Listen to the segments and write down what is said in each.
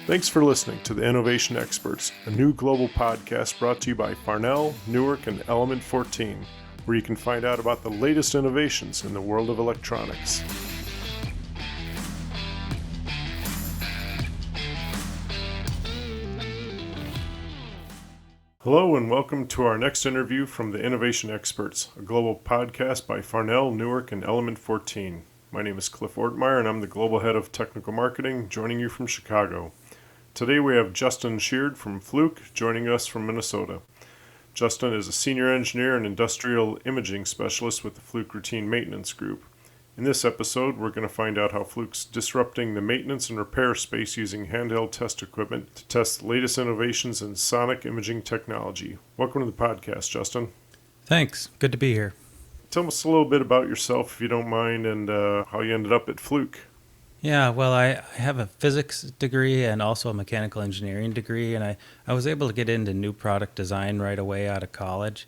Thanks for listening to The Innovation Experts, a new global podcast brought to you by Farnell, Newark, and Element 14, where you can find out about the latest innovations in the world of electronics. Hello and welcome to our next interview from The Innovation Experts, a global podcast by Farnell, Newark, and Element 14. My name is Cliff Ortmeyer and I'm the Global Head of Technical Marketing, joining you from Chicago. Today we have Justin Sheard from Fluke joining us from Minnesota. Justin is a senior engineer and industrial imaging specialist with the Fluke Routine Maintenance Group. In this episode, we're going to find out how Fluke's disrupting the maintenance and repair space using handheld test equipment to test the latest innovations in sonic imaging technology. Welcome to the podcast, Justin. Thanks. Good to be here. Tell us a little bit about yourself, if you don't mind, and how you ended up at Fluke. Yeah, well, I have a physics degree and also a mechanical engineering degree, and I was able to get into new product design right away out of college.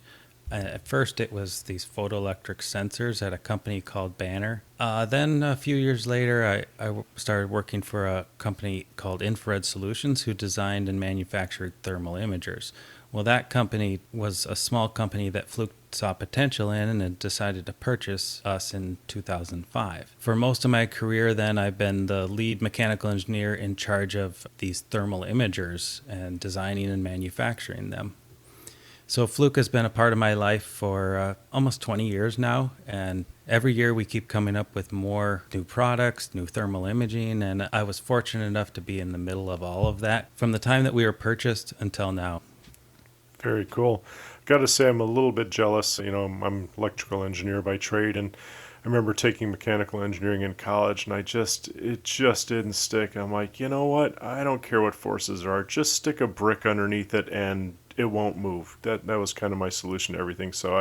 At first, it was these photoelectric sensors at a company called Banner. Then a few years later, I started working for a company called Infrared Solutions, who designed and manufactured thermal imagers. Well, that company was a small company that Fluke saw potential in and decided to purchase us in 2005. For most of my career then, I've been the lead mechanical engineer in charge of these thermal imagers and designing and manufacturing them. So Fluke has been a part of my life for almost 20 years now, and every year we keep coming up with more new products, new thermal imaging, and I was fortunate enough to be in the middle of all of that from the time that we were purchased until now. Very cool. Got to say, I'm a little bit jealous. I'm an electrical engineer by trade, and I remember taking mechanical engineering in college, and it just didn't stick. I'm like, you know what? I don't care what forces there are. Just stick a brick underneath it, and it won't move. That was kind of my solution to everything. So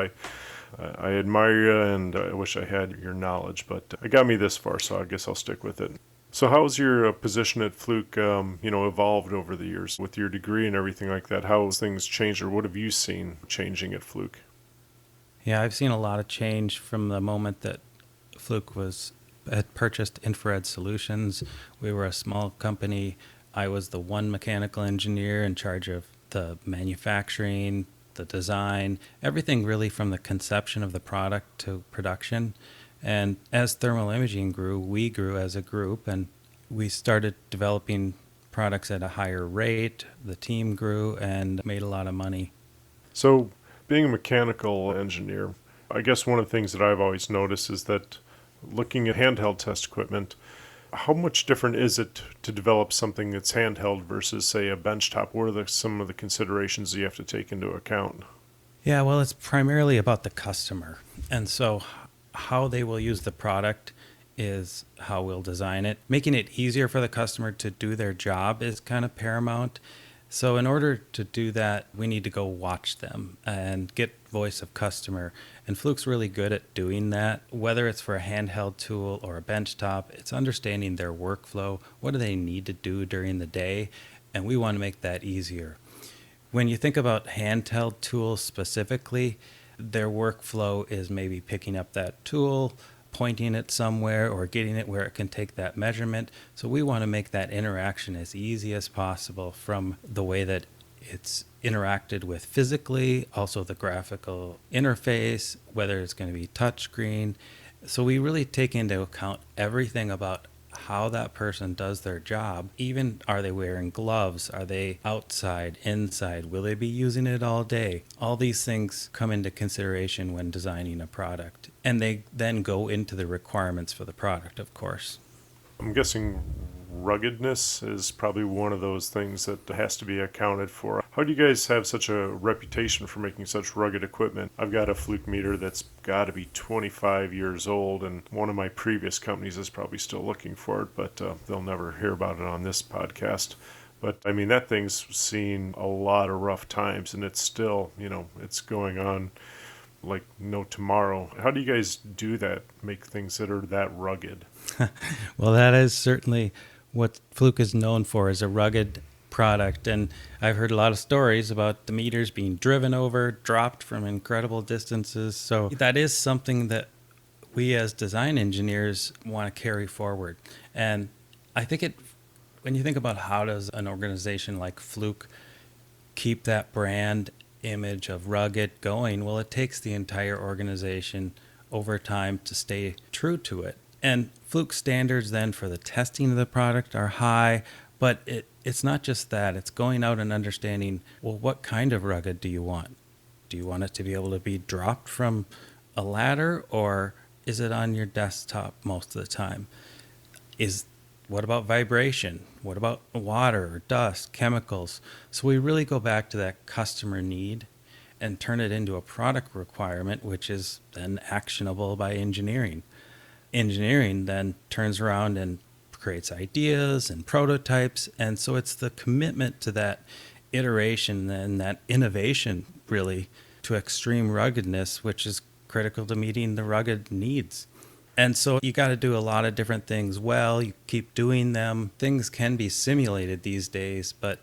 I admire you, and I wish I had your knowledge, but it got me this far, so I guess I'll stick with it. So how's your position at Fluke, evolved over the years with your degree and everything like that? How has things changed, or what have you seen changing at Fluke? Yeah, I've seen a lot of change from the moment that Fluke had purchased Infrared Solutions. We were a small company. I was the one mechanical engineer in charge of the manufacturing, the design, everything really from the conception of the product to production. And as thermal imaging grew, we grew as a group, and we started developing products at a higher rate. The team grew and made a lot of money. So being a mechanical engineer, I guess one of the things that I've always noticed is that looking at handheld test equipment, how much different is it to develop something that's handheld versus, say, a benchtop? What are some of the considerations you have to take into account? Yeah, well, it's primarily about the customer. And so how they will use the product is how we'll design it. Making it easier for the customer to do their job is kind of paramount. So in order to do that, we need to go watch them and get voice of customer. And Fluke's really good at doing that. Whether it's for a handheld tool or a benchtop, it's understanding their workflow. What do they need to do during the day? And we want to make that easier. When you think about handheld tools specifically, their workflow is maybe picking up that tool, pointing it somewhere, or getting it where it can take that measurement. So we want to make that interaction as easy as possible, from the way that it's interacted with physically, also the graphical interface, whether it's going to be touchscreen. So we really take into account everything about how that person does their job. Even, are they wearing gloves? Are they outside, inside? Will they be using it all day? All these things come into consideration when designing a product, and they then go into the requirements for the product, of course. I'm guessing ruggedness is probably one of those things that has to be accounted for. How do you guys have such a reputation for making such rugged equipment? I've got a Fluke meter that's got to be 25 years old, and one of my previous companies is probably still looking for it, but they'll never hear about it on this podcast. But I mean, that thing's seen a lot of rough times, and it's still, it's going on like no tomorrow. How do you guys do that, make things that are that rugged? Well, that is certainly what Fluke is known for, is a rugged product. And I've heard a lot of stories about the meters being driven over, dropped from incredible distances. So that is something that we as design engineers want to carry forward. And I think it When you think about how does an organization like Fluke keep that brand image of rugged going, well, it takes the entire organization over time to stay true to it. And Fluke standards then for the testing of the product are high, but it's not just that. It's going out and understanding, well, what kind of rugged do you want? Do you want it to be able to be dropped from a ladder, or is it on your desktop most of the time? What about vibration? What about water, dust, chemicals? So we really go back to that customer need and turn it into a product requirement, which is then actionable by engineering. Engineering then turns around and creates ideas and prototypes. And so it's the commitment to that iteration and that innovation, really, to extreme ruggedness, which is critical to meeting the rugged needs. And so you got to do a lot of different things well. You keep doing them. Things can be simulated these days, but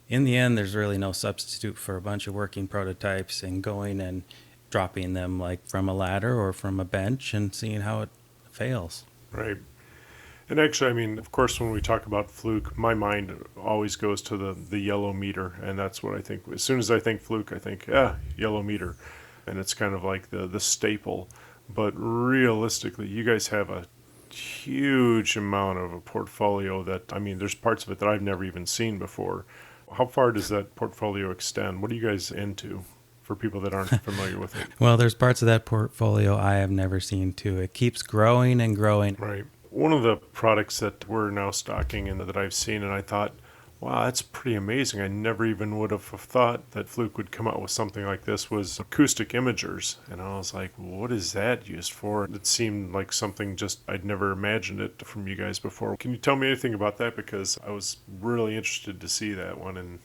in the end, there's really no substitute for a bunch of working prototypes and going and dropping them like from a ladder or from a bench and seeing how it fails. Right. And actually, I mean, of course, when we talk about Fluke, my mind always goes to the yellow meter. And that's what I think. As soon as I think Fluke, I think, yellow meter. And it's kind of like the staple. But realistically, you guys have a huge amount of a portfolio that, I mean, there's parts of it that I've never even seen before. How far does that portfolio extend? What are you guys into for people that aren't familiar with it? Well, there's parts of that portfolio I have never seen too. It keeps growing and growing. Right. One of the products that we're now stocking and that I've seen, and I thought, wow, that's pretty amazing. I never even would have thought that Fluke would come out with something like this, was acoustic imagers. And I was like, what is that used for? It seemed like something just, I'd never imagined it from you guys before. Can you tell me anything about that? Because I was really interested to see that one. And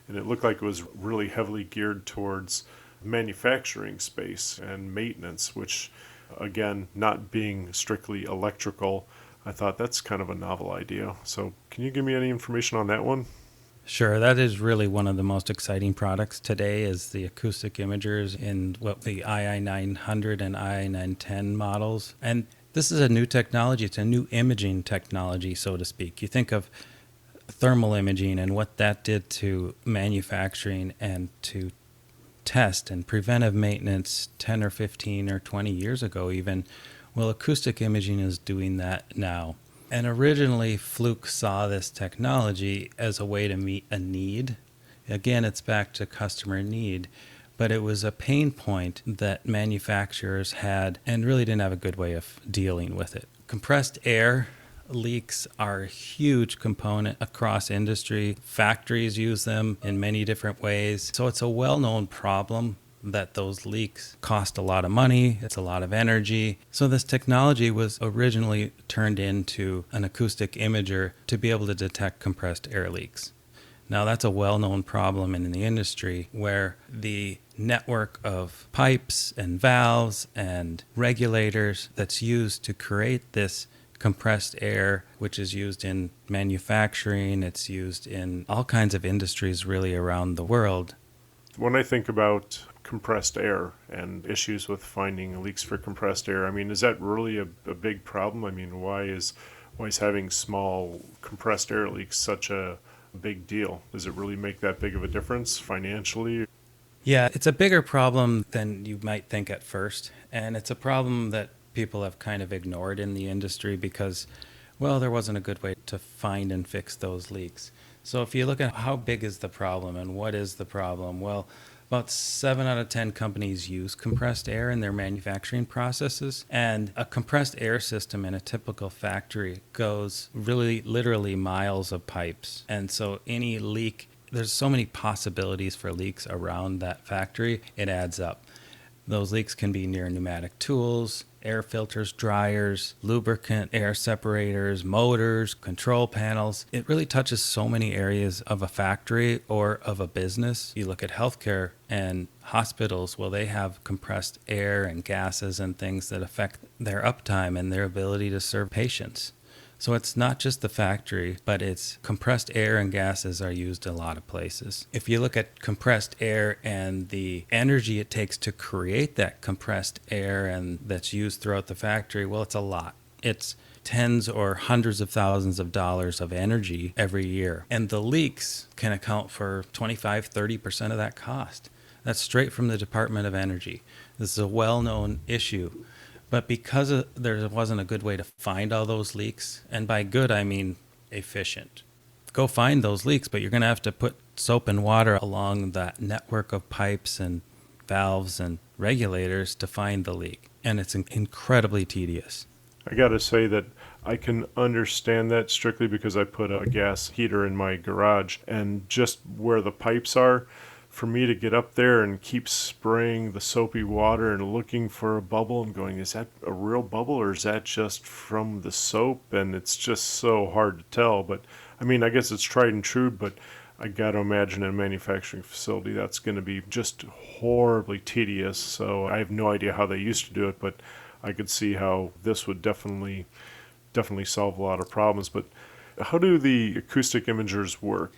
it looked like it was really heavily geared towards manufacturing space and maintenance, which, again, not being strictly electrical, I thought that's kind of a novel idea. So can you give me any information on that one? Sure, that is really one of the most exciting products today is the acoustic imagers in what the II900 and II910 models. And this is a new technology. It's a new imaging technology, so to speak. You think of thermal imaging and what that did to manufacturing and to test and preventive maintenance 10 or 15 or 20 years ago even. Well, acoustic imaging is doing that now. And originally, Fluke saw this technology as a way to meet a need. Again, it's back to customer need, but it was a pain point that manufacturers had and really didn't have a good way of dealing with it. Compressed air leaks are a huge component across industry. Factories use them in many different ways. So it's a well-known problem that those leaks cost a lot of money, it's a lot of energy. So this technology was originally turned into an acoustic imager to be able to detect compressed air leaks. Now that's a well-known problem in the industry where the network of pipes and valves and regulators that's used to create this compressed air, which is used in manufacturing, it's used in all kinds of industries really around the world. When I think about compressed air and issues with finding leaks for compressed air, I mean, is that really a big problem? I mean, why is having small compressed air leaks such a big deal? Does it really make that big of a difference financially? Yeah, it's a bigger problem than you might think at first. And it's a problem that people have kind of ignored in the industry because, well, there wasn't a good way to find and fix those leaks. So if you look at how big is the problem and what is the problem, well, about 7 out of 10 companies use compressed air in their manufacturing processes. And a compressed air system in a typical factory goes really literally miles of pipes. And so any leak, there's so many possibilities for leaks around that factory, it adds up. Those leaks can be near pneumatic tools, air filters, dryers, lubricant, air separators, motors, control panels. It really touches so many areas of a factory or of a business. You look at healthcare and hospitals, well, they have compressed air and gases and things that affect their uptime and their ability to serve patients. So it's not just the factory, but it's compressed air and gases are used in a lot of places. If you look at compressed air and the energy it takes to create that compressed air and that's used throughout the factory, well, it's a lot. It's tens or hundreds of thousands of dollars of energy every year. And the leaks can account for 25-30% of that cost. That's straight from the Department of Energy. This is a well-known issue. But because there wasn't a good way to find all those leaks, and by good I mean efficient, go find those leaks, but you're going to have to put soap and water along that network of pipes and valves and regulators to find the leak. And it's incredibly tedious. I got to say that I can understand that strictly because I put a gas heater in my garage, and just where the pipes are, for me to get up there and keep spraying the soapy water and looking for a bubble and going, is that a real bubble or is that just from the soap? And it's just so hard to tell. But I mean, I guess it's tried and true, but I got to imagine in a manufacturing facility that's going to be just horribly tedious. So I have no idea how they used to do it, but I could see how this would definitely solve a lot of problems. But how do the acoustic imagers work?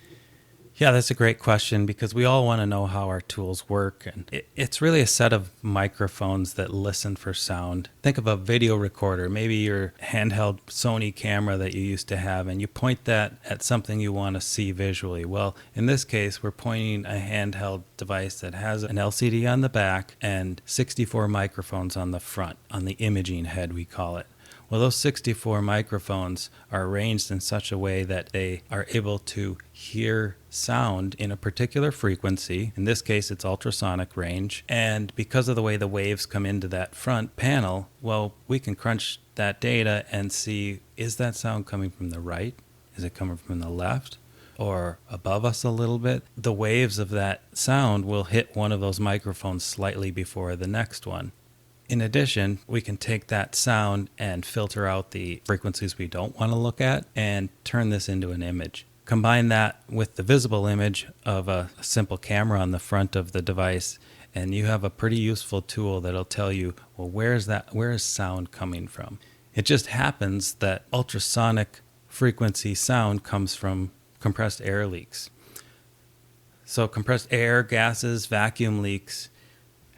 Yeah, that's a great question because we all want to know how our tools work. And it's really a set of microphones that listen for sound. Think of a video recorder, maybe your handheld Sony camera that you used to have, and you point that at something you want to see visually. Well, in this case, we're pointing a handheld device that has an LCD on the back and 64 microphones on the front, on the imaging head, we call it. Well, those 64 microphones are arranged in such a way that they are able to hear sound in a particular frequency. In this case, it's ultrasonic range. And because of the way the waves come into that front panel, well, we can crunch that data and see, is that sound coming from the right? Is it coming from the left? Or above us a little bit? The waves of that sound will hit one of those microphones slightly before the next one. In addition, we can take that sound and filter out the frequencies we don't want to look at and turn this into an image. Combine that with the visible image of a simple camera on the front of the device, and you have a pretty useful tool that'll tell you, well, where is sound coming from? It just happens that ultrasonic frequency sound comes from compressed air leaks. So compressed air, gases, vacuum leaks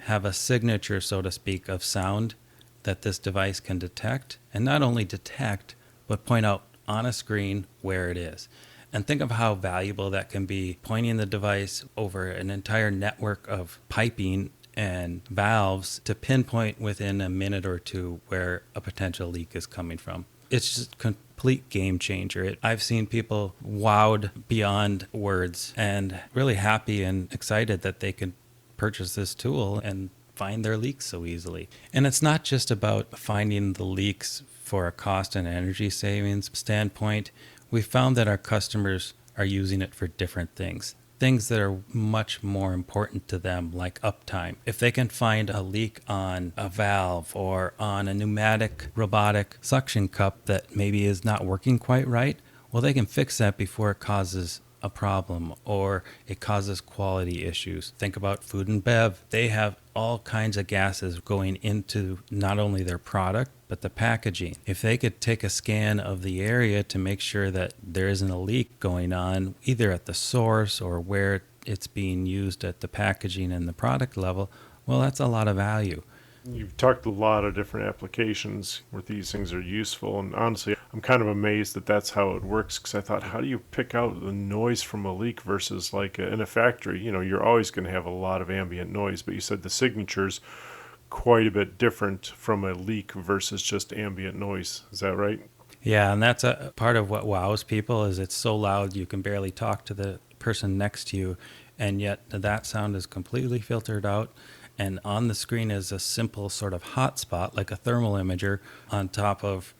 have a signature, so to speak, of sound that this device can detect, and not only detect, but point out on a screen where it is. And think of how valuable that can be, pointing the device over an entire network of piping and valves to pinpoint within a minute or two where a potential leak is coming from. It's just a complete game changer. I've seen people wowed beyond words and really happy and excited that they could purchase this tool and find their leaks so easily. And it's not just about finding the leaks for a cost and energy savings standpoint. We found that our customers are using it for different things that are much more important to them, like uptime. If they can find a leak on a valve or on a pneumatic robotic suction cup that maybe is not working quite right, well, they can fix that before it causes a problem or it causes quality issues. Think about food and bev. They have all kinds of gases going into not only their product, but the packaging. If they could take a scan of the area to make sure that there isn't a leak going on, either at the source or where it's being used at the packaging and the product level, well, that's a lot of value. You've talked a lot of different applications where these things are useful, and honestly, I'm kind of amazed that that's how it works, because I thought, how do you pick out the noise from a leak versus like in a factory? You know, you're always going to have a lot of ambient noise, but you said the signature's quite a bit different from a leak versus just ambient noise. Is that right? Yeah, and that's a part of what wows people is it's so loud you can barely talk to the person next to you, and yet that sound is completely filtered out. And on the screen is a simple sort of hotspot, like a thermal imager, on top of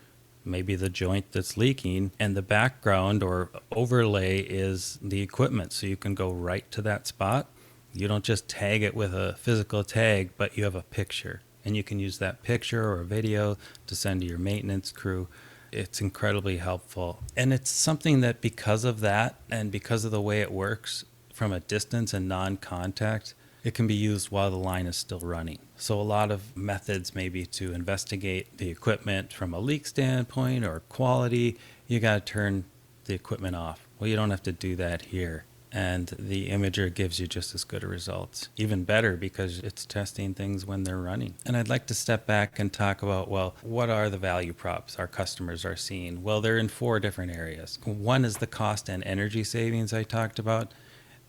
maybe the joint that's leaking. And the background or overlay is the equipment. So you can go right to that spot. You don't just tag it with a physical tag, but you have a picture. And you can use that picture or a video to send to your maintenance crew. It's incredibly helpful. And it's something that because of that and because of the way it works from a distance and non-contact, it can be used while the line is still running. So a lot of methods maybe to investigate the equipment from a leak standpoint or quality, you got to turn the equipment off. Well, you don't have to do that here. and the imager gives you just as good a results. Even better because it's testing things when they're running. And I'd like to step back and talk about, well, what are the value props our customers are seeing? Well, they're in 4 different areas. One is the cost and energy savings I talked about.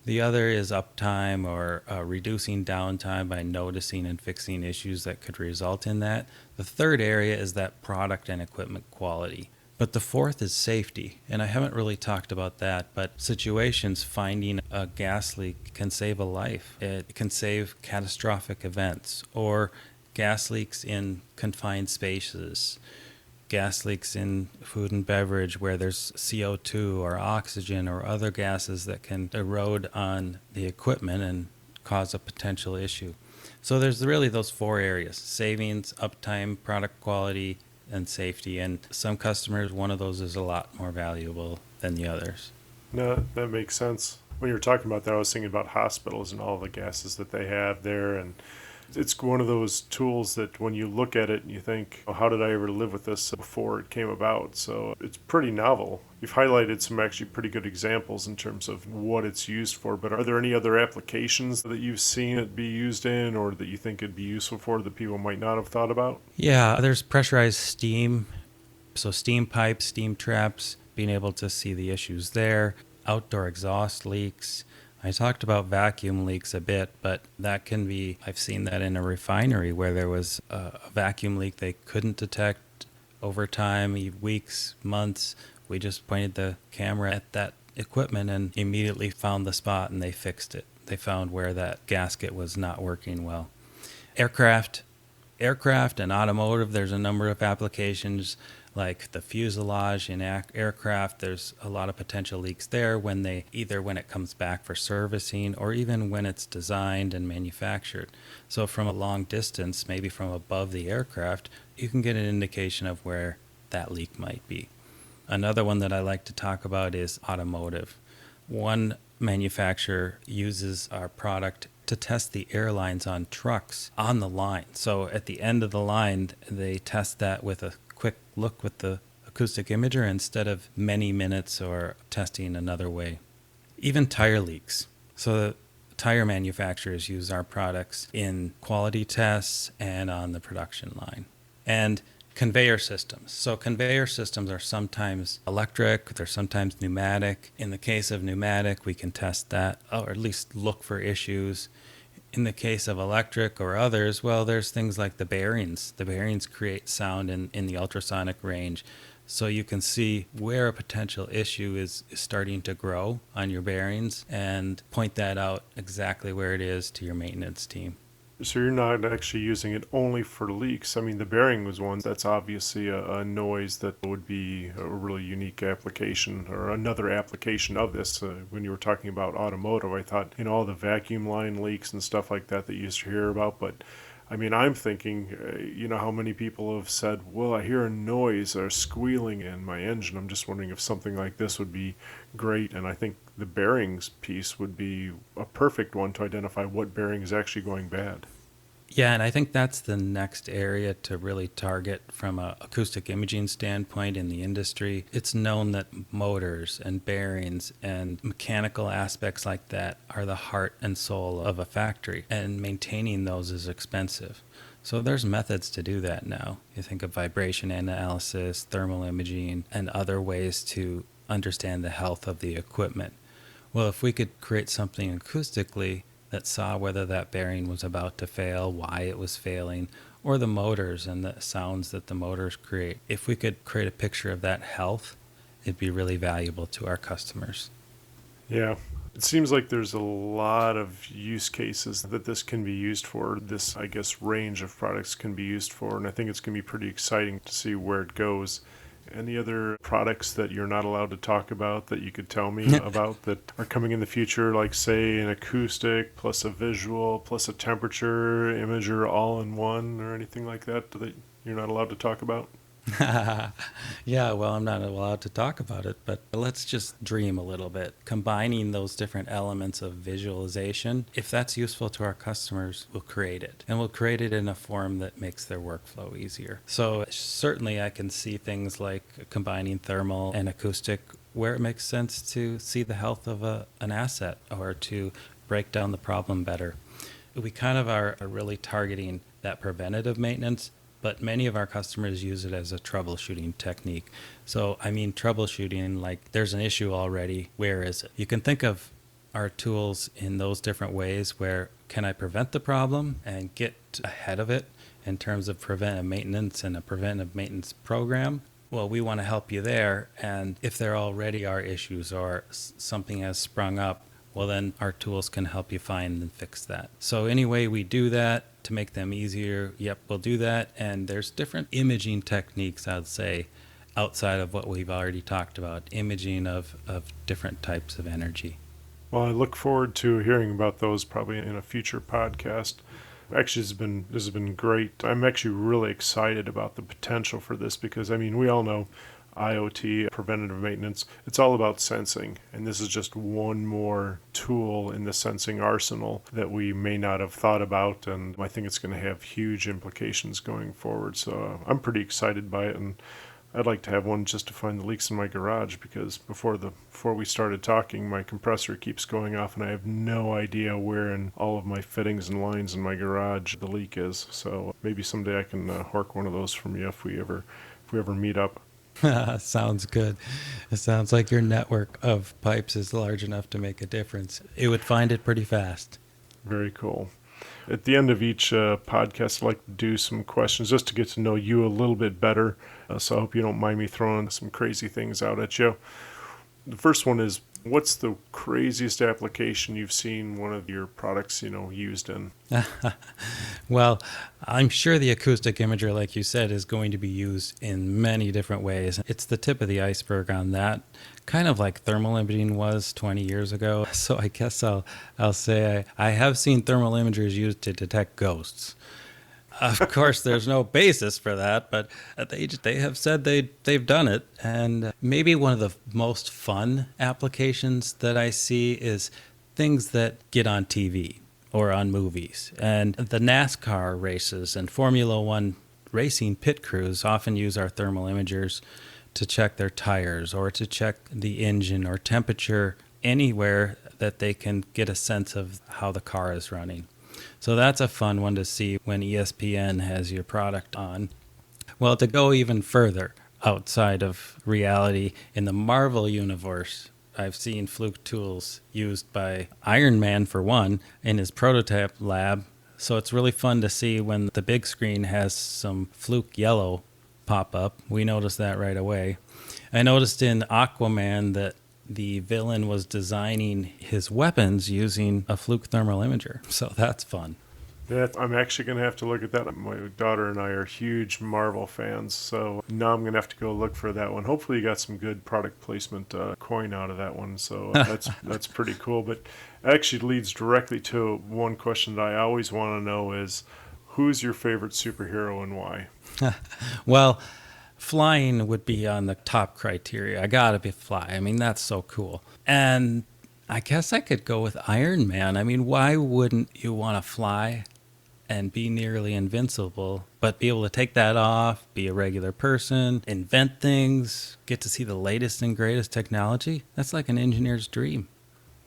The other is uptime or reducing downtime by noticing and fixing issues that could result in that. The third area is that product and equipment quality. But the fourth is safety, and I haven't really talked about that, but situations finding a gas leak can save a life. It can save catastrophic events or gas leaks in confined spaces, gas leaks in food and beverage where there's CO2 or oxygen or other gases that can erode on the equipment and cause a potential issue. So there's really those 4 areas: savings, uptime, product quality, and safety. And some customers, one of those is a lot more valuable than the others. No, that makes sense. When you were talking about that, I was thinking about hospitals and all the gases that they have there. And it's one of those tools that when you look at it, you think, oh, how did I ever live with this before it came about? So it's pretty novel. You've highlighted some actually pretty good examples in terms of what it's used for, but are there any other applications that you've seen it be used in or that you think it'd be useful for that people might not have thought about? Yeah, there's pressurized steam. So steam pipes, steam traps, being able to see the issues there, outdoor exhaust leaks. I talked about vacuum leaks a bit, but that can be, I've seen that in a refinery where there was a vacuum leak they couldn't detect over time, weeks, months. We just pointed the camera at that equipment and immediately found the spot and they fixed it. They found where that gasket was not working well. Aircraft and automotive, there's a number of applications like the fuselage in aircraft. There's a lot of potential leaks there when it comes back for servicing or even when it's designed and manufactured. So from a long distance, maybe from above the aircraft, you can get an indication of where that leak might be. Another one that I like to talk about is automotive. One manufacturer uses our product to test the airlines on trucks on the line. So at the end of the line, they test that with a quick look with the acoustic imager instead of many minutes or testing another way. Even tire leaks. So the tire manufacturers use our products in quality tests and on the production line. And conveyor systems. So conveyor systems are sometimes electric, they're sometimes pneumatic. In the case of pneumatic, we can test that or at least look for issues. In the case of electric or others, well, there's things like the bearings. The bearings create sound in the ultrasonic range. So you can see where a potential issue is starting to grow on your bearings and point that out exactly where it is to your maintenance team. So you're not actually using it only for leaks. I mean, the bearing was one that's obviously a noise that would be a really unique application or another application of this. When you were talking about automotive, I thought, all the vacuum line leaks and stuff like that you used to hear about. But I mean, I'm thinking, how many people have said, well, I hear a noise or squealing in my engine. I'm just wondering if something like this would be great. And I think the bearings piece would be a perfect one to identify what bearing is actually going bad. Yeah, and I think that's the next area to really target from an acoustic imaging standpoint in the industry. It's known that motors and bearings and mechanical aspects like that are the heart and soul of a factory, and maintaining those is expensive. So there's methods to do that now. You think of vibration analysis, thermal imaging, and other ways to understand the health of the equipment. Well, if we could create something acoustically that saw whether that bearing was about to fail, why it was failing, or the motors and the sounds that the motors create. If we could create a picture of that health, it'd be really valuable to our customers. Yeah. It seems like there's a lot of use cases that this can be used for. This, I guess, range of products can be used for, and I think it's going to be pretty exciting to see where it goes. Any other products that you're not allowed to talk about that you could tell me about that are coming in the future, like say an acoustic plus a visual plus a temperature imager all in one or anything like that you're not allowed to talk about? Yeah, well, I'm not allowed to talk about it, but let's just dream a little bit. Combining those different elements of visualization, if that's useful to our customers, we'll create it. And we'll create it in a form that makes their workflow easier. So certainly I can see things like combining thermal and acoustic where it makes sense to see the health of an asset or to break down the problem better. We kind of are really targeting that preventative maintenance, but many of our customers use it as a troubleshooting technique. So, I mean, troubleshooting, like there's an issue already, where is it? You can think of our tools in those different ways where can I prevent the problem and get ahead of it in terms of preventive maintenance and a preventive maintenance program? Well, we want to help you there. And if there already are issues or something has sprung up, well, then our tools can help you find and fix that. So any way we do that to make them easier, yep, we'll do that. And there's different imaging techniques, I'd say, outside of what we've already talked about, imaging of different types of energy. Well, I look forward to hearing about those probably in a future podcast. Actually, this has been great. I'm actually really excited about the potential for this because, I mean, we all know IoT, preventative maintenance, it's all about sensing. And this is just one more tool in the sensing arsenal that we may not have thought about. And I think it's going to have huge implications going forward. So I'm pretty excited by it. And I'd like to have one just to find the leaks in my garage because before we started talking, my compressor keeps going off and I have no idea where in all of my fittings and lines in my garage the leak is. So maybe someday I can hork one of those from you if we ever meet up. Sounds good. It sounds like your network of pipes is large enough to make a difference. It would find it pretty fast. Very cool. At the end of each podcast, I'd like to do some questions just to get to know you a little bit better. So I hope you don't mind me throwing some crazy things out at you. The first one is, what's the craziest application you've seen one of your products, used in? Well, I'm sure the acoustic imager, like you said, is going to be used in many different ways. It's the tip of the iceberg on that, kind of like thermal imaging was 20 years ago. So I guess I'll say I have seen thermal imagers used to detect ghosts. Of course, there's no basis for that, but they have said they've done it. And maybe one of the most fun applications that I see is things that get on TV or on movies. And the NASCAR races and Formula One racing pit crews often use our thermal imagers to check their tires or to check the engine or temperature anywhere that they can get a sense of how the car is running. So that's a fun one to see when ESPN has your product on. Well, to go even further outside of reality, in the Marvel universe, I've seen Fluke tools used by Iron Man, for one, in his prototype lab. So it's really fun to see when the big screen has some Fluke yellow pop up. We noticed that right away. I noticed in Aquaman that the villain was designing his weapons using a Fluke thermal imager. So that's fun. Yeah, I'm actually going to have to look at that. My daughter and I are huge Marvel fans, so now I'm going to have to go look for that one. Hopefully you got some good product placement coin out of that one, so that's pretty cool. But it actually leads directly to one question that I always want to know is, who's your favorite superhero and why? Well, flying would be on the top criteria. I gotta be fly. I mean, that's so cool. And I guess I could go with Iron Man. I mean, why wouldn't you want to fly and be nearly invincible, but be able to take that off, be a regular person, invent things, get to see the latest and greatest technology? That's like an engineer's dream.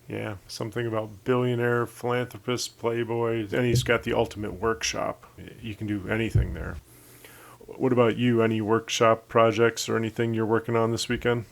Yeah, something about billionaire, philanthropist, playboy, and he's got the ultimate workshop. You can do anything there. What about you? Any workshop projects or anything you're working on this weekend?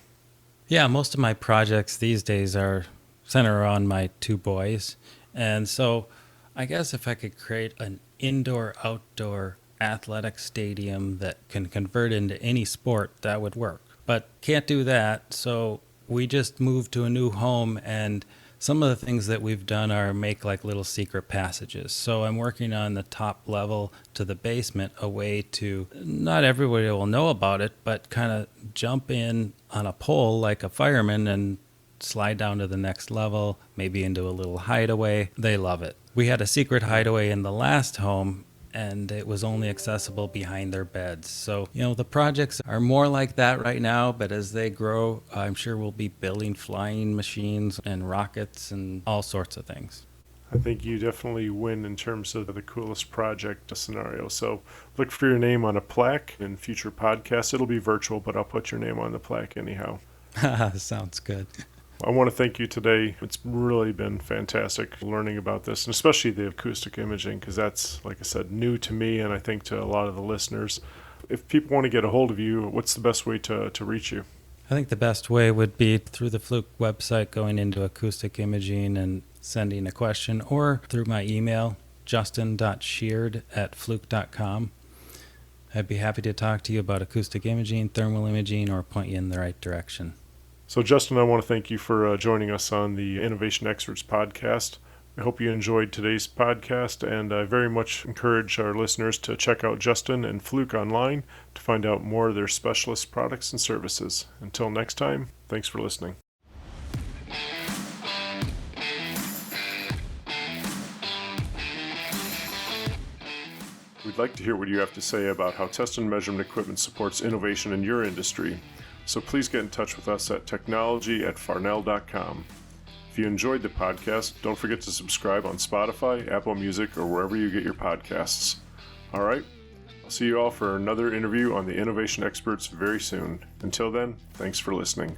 Yeah, most of my projects these days are centered around my two boys. And so I guess if I could create an indoor-outdoor athletic stadium that can convert into any sport, that would work. But can't do that, so we just moved to a new home, and some of the things that we've done are make like little secret passages. So I'm working on the top level to the basement, a way to, not everybody will know about it, but kind of jump in on a pole like a fireman and slide down to the next level, maybe into a little hideaway. They love it. We had a secret hideaway in the last home, and it was only accessible behind their beds. So, the projects are more like that right now, but as they grow, I'm sure we'll be building flying machines and rockets and all sorts of things. I think you definitely win in terms of the coolest project scenario. So look for your name on a plaque in future podcasts. It'll be virtual, but I'll put your name on the plaque anyhow. Sounds good. I want to thank you today. It's really been fantastic learning about this, and especially the acoustic imaging, because that's, like I said, new to me and I think to a lot of the listeners. If people want to get a hold of you, what's the best way to reach you? I think the best way would be through the Fluke website, going into acoustic imaging and sending a question, or through my email, justin.sheard@fluke.com. I'd be happy to talk to you about acoustic imaging, thermal imaging, or point you in the right direction. So, Justin, I want to thank you for joining us on the Innovation Experts podcast. I hope you enjoyed today's podcast, and I very much encourage our listeners to check out Justin and Fluke online to find out more of their specialist products and services. Until next time, thanks for listening. We'd like to hear what you have to say about how test and measurement equipment supports innovation in your industry. So please get in touch with us at technology@farnell.com. If you enjoyed the podcast, don't forget to subscribe on Spotify, Apple Music, or wherever you get your podcasts. All right, I'll see you all for another interview on the Innovation Experts very soon. Until then, thanks for listening.